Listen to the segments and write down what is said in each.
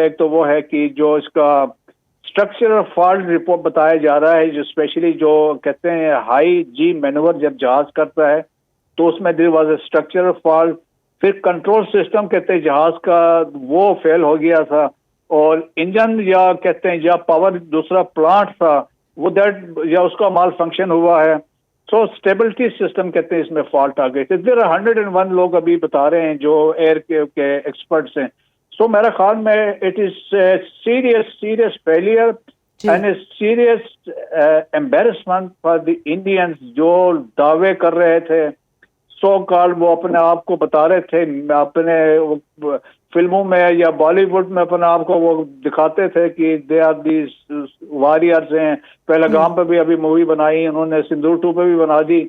ایک تو وہ ہے کہ جو اس کا اسٹرکچرل فالٹ رپورٹ بتایا جا رہا ہے، جو اسپیشلی جو کہتے ہیں ہائی جی مینور جب جہاز کرتا ہے تو اس میں there was a structural fault. پھر کنٹرول سسٹم کہتے ہیں جہاز کا وہ فیل ہو گیا تھا، اور انجن یا کہتے ہیں یا پاور دوسرا پلانٹ تھا وہ دیٹ یا اس کا مال فنکشن ہوا ہے. سو اسٹیبلٹی سسٹم کہتے ہیں اس میں فالٹ آ گئے تھے. دیر 101 لوگ ابھی بتا رہے ہیں جو ایئر کے ایکسپرٹس ہیں. سو میرا خیال میں it is serious failure and a serious embarrassment for the Indians جو دعوے کر رہے تھے سو کال، وہ اپنے آپ کو بتا رہے تھے اپنے فلموں میں یا بالی ووڈ میں اپنے آپ کو وہ دکھاتے تھے کہ دے آر دیز واریئرز ہیں. پہلگام پہ بھی ابھی مووی بنائی انہوں نے، سندور 2 پہ بھی بنا دی.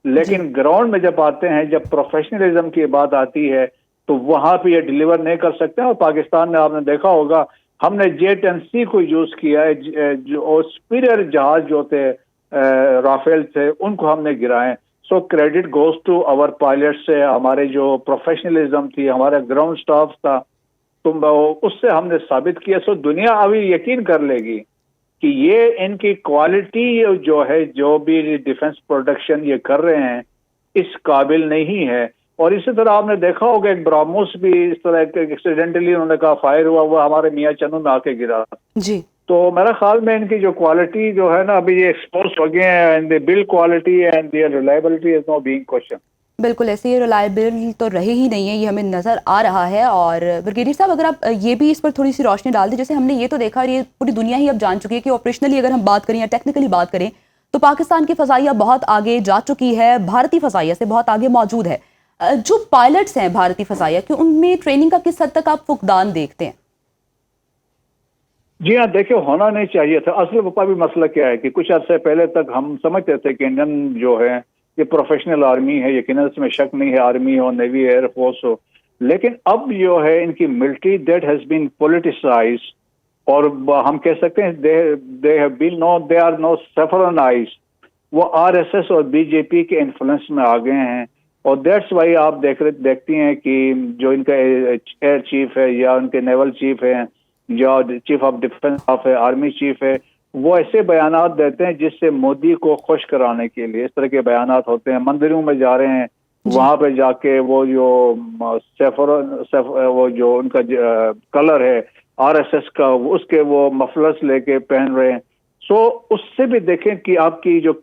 لیکن گراؤنڈ میں جب آتے ہیں، جب پروفیشنلزم کی بات آتی ہے تو وہاں پہ یہ ڈیلیور نہیں کر سکتے. اور پاکستان میں آپ نے دیکھا ہوگا ہم نے J-10C کو یوز کیا ہے، جو سپیریئر جہاز جو تھے رافیل تھے ان کو ہم نے گرائے. So credit goes to our pilot سے، ہمارے جو پروفیشنلزم تھی، ہمارا گراؤنڈ سٹاف تھا، تم اس سے ہم نے ثابت کیا. سو دنیا ابھی یقین کر لے گی کہ یہ ان کی کوالٹی جو ہے، جو بھی ڈیفنس پروڈکشن یہ کر رہے ہیں اس قابل نہیں ہے. اور اسی طرح آپ نے دیکھا ہوگا ایک براموس بھی اس طرح ایکسیڈنٹلی انہوں نے کہا فائر ہوا، وہ ہمارے میاں چنو میں آ کے گرا. جی تو میرا خیال میں ان کی جو کوالٹی جو ہے نا ابھی یہ ایکسپوز ہو گئے ہیں، and the blood quality and their reliability is no being question. بالکل ایسے یہ ریلائبل تو رہے ہی نہیں ہے، یہ ہمیں نظر آ رہا ہے. اور بریگیڈیئر صاحب اگر آپ یہ بھی اس پر تھوڑی سی روشنی ڈال دیں، جیسے ہم نے یہ تو دیکھا اور یہ پوری دنیا ہی اب جان چکی ہے کہ آپریشنلی اگر ہم بات کریں یا ٹیکنیکلی بات کریں تو پاکستان کی فضائیہ بہت آگے جا چکی ہے، بھارتی فضائیہ سے بہت آگے موجود ہے. جو پائلٹس ہیں بھارتی فضائیہ کہ ان میں ٹریننگ کا کس حد تک آپ فقدان دیکھتے ہیں؟ جی ہاں، دیکھیں ہونا نہیں چاہیے تھا. اصل وفا بھی مسئلہ کیا ہے کہ کچھ عرصے پہلے تک ہم سمجھتے تھے کہ انڈین جو ہے یہ پروفیشنل آرمی ہے، یقیناً اس میں شک نہیں ہے، آرمی ہو، نیوی، ایئر فورس ہو. لیکن اب جو ہے ان کی military that has been politicise, اور ہم کہہ سکتے ہیں they have been know, they are نو سیفرنائز. وہ RSS اور BJP کے انفلوئنس میں آ گئے ہیں. اور دیٹس وائی آپ دیکھتی ہیں کہ جو ان کا ایئر چیف ہے یا ان کے نیول چیف ہیں یا چیف آف ڈیفنس اسٹاف ہے، آرمی چیف ہے، وہ ایسے بیانات دیتے ہیں جس سے مودی کو خوش کرانے کے لیے اس طرح کے بیانات ہوتے ہیں. مندروں میں جا رہے ہیں، وہاں پہ جا کے وہ جو وہ جو ان کا کلر ہے RSS کا، اس کے وہ مفلس لے کے پہن رہے ہیں. سو اس سے بھی دیکھیں کہ آپ کی جو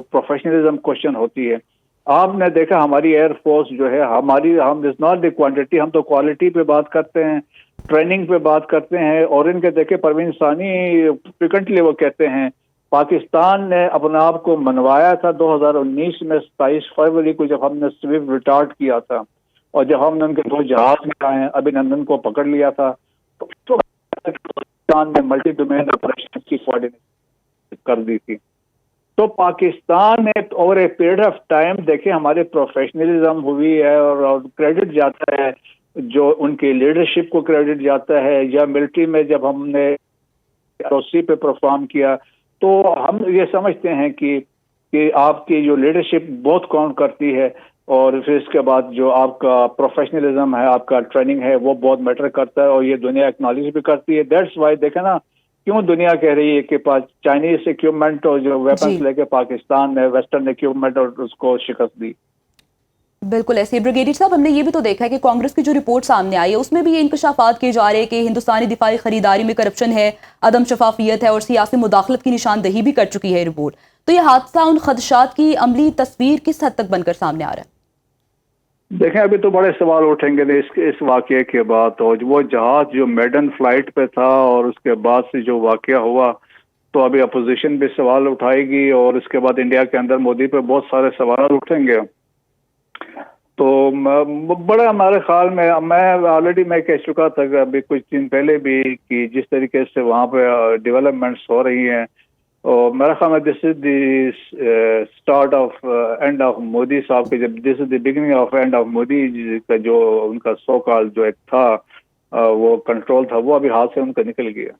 پروفیشنلزم کوشچن ہوتی ہے. آپ نے دیکھا ہماری ایئر فورس جو ہے، ہم از ناٹ دی کوانٹٹی، ہم تو کوالٹی پہ بات کرتے ہیں، ٹریننگ پہ بات کرتے ہیں. اور ان کے دیکھے پروین ثانی فریکوینٹلی وہ کہتے ہیں پاکستان نے اپنے آپ کو منوایا تھا 2019 میں 27 فروری کو جب ہم نے سوئفٹ ریٹارٹ کیا تھا، اور جب ہم نے ان کے 2 جہاز ملائے ہیں، ابھینندن کو پکڑ لیا تھا، تو پاکستان نے ملٹی ڈومین آپریشن کی کوآرڈینیشن کر دی تھی. تو پاکستان نے over a period of time دیکھیں ہمارے پروفیشنلزم ہوئی ہے، اور کریڈٹ جاتا ہے جو ان کی لیڈرشپ کو کریڈٹ جاتا ہے، یا ملٹری میں جب ہم نے ROC پہ پرفارم کیا تو ہم یہ سمجھتے ہیں کہ آپ کی جو لیڈرشپ بہت کاؤنٹ کرتی ہے. اور پھر اس کے بعد جو آپ کا پروفیشنلزم ہے، آپ کا ٹریننگ ہے، وہ بہت میٹر کرتا ہے، اور یہ دنیا ایکنالج بھی کرتی ہے. دیٹس وائی دیکھیں نا کیوں دنیا کہہ رہی ہے کہ چائنیز اکوپمنٹ اور جو ویپنس لے کے پاکستان نے ویسٹرن اکوپمنٹ اور اس کو شکست دی. بالکل ایسے بریگیڈیئر صاحب ہم نے یہ بھی تو دیکھا ہے کہ کانگریس کی جو رپورٹ سامنے آئی ہے اس میں بھی یہ انکشافات کیے جا رہے ہیں کہ ہندوستانی دفاعی خریداری میں کرپشن ہے، عدم شفافیت ہے اور سیاسی مداخلت کی نشاندہی بھی کر چکی ہے رپورٹ. تو یہ حادثہ ان خدشات کی عملی تصویر کس حد تک بن کر سامنے آ رہا ہے؟ دیکھیں ابھی تو بڑے سوال اٹھیں گے اس واقعے کے بعد. اور وہ جہاز جو میڈن فلائٹ پہ تھا اور اس کے بعد سے جو واقعہ ہوا تو ابھی اپوزیشن بھی سوال اٹھائے گی، اور اس کے بعد انڈیا کے اندر مودی پہ بہت سارے سوال اٹھیں گے. تو بڑا ہمارے خیال میں آلریڈی میں کہہ چکا تھا کہ ابھی کچھ دن پہلے بھی کہ جس طریقے سے وہاں پہ ڈیولپمنٹس ہو رہی ہیں، اور میرا خیال میں this is the start of end of Modi Sahab کے، جب this is the beginning of end of Modi کا جو ان کا سو کال جو ایک تھا وہ کنٹرول تھا وہ ابھی ہاتھ سے ان کا نکل گیا.